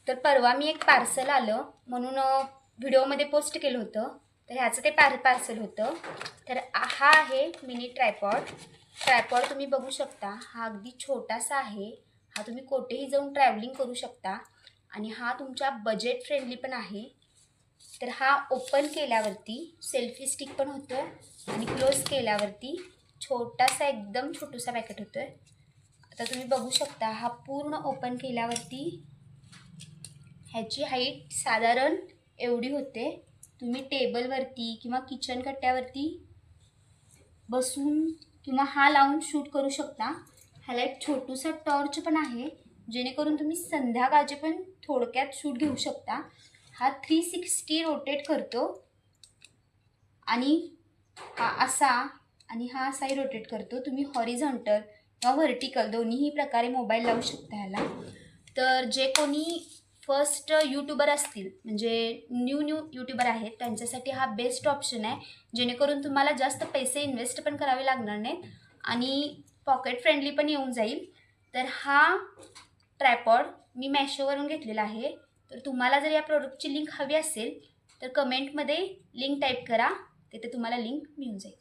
तर परवा मी एक पार्सल आलं म्हणून व्हिडिओमध्ये पोस्ट केलं होतं. तर ह्याचं ते पार्सल होतं. तर हा आहे मिनी ट्रायपॉड तुम्ही बघू शकता. हा अगदी छोटासा आहे. हा तुम्ही कुठेही जाऊन ट्रॅव्हलिंग करू शकता आणि हा तुमच्या बजेट फ्रेंडली पण आहे. तर हा ओपन केल्यावरती सेल्फी स्टिक पण होतं आणि क्लोज केल्यावरती छोटासा एकदम छोटूसा पॅकेट होतोय. आता तुम्ही बघू शकता हा पूर्ण ओपन केल्यावरती ह्याची हाईट साधारण एवढी होते. तुम्ही टेबलवरती किंवा किचन कट्ट्यावरती बसून किंवा हा लावून शूट करू शकता. ह्याला एक छोटूसा टॉर्च पण आहे जेणेकरून तुम्ही संध्याकाळचे पण थोडक्यात शूट घेऊ शकता. हा 360 रोटेट करतो आणि हा असाही रोटेट करतो. तुम्ही हॉरिझॉन्टल किंवा व्हर्टिकल दोन्हीही प्रकारे मोबाईल लावू शकता ह्याला. तर जे कोणी फर्स्ट यूट्यूबर असतील म्हणजे न्यू यूट्यूबर आहेत त्यांच्यासाठी हा बेस्ट ऑप्शन आहे, जेणेकरून तुम्हाला जास्त पैसे इन्व्हेस्ट पण करावे लागणार नाहीत आणि पॉकेट फ्रेंडली पण येऊन जाईल. तर हा ट्रायपॉड मी मॅशोवरून घेतलेला आहे. तर तुम्हाला जर या प्रोडक्टची लिंक हवी असेल तर कमेंटमध्ये लिंक टाईप करा, तिथे तुम्हाला लिंक मिळून जाईल.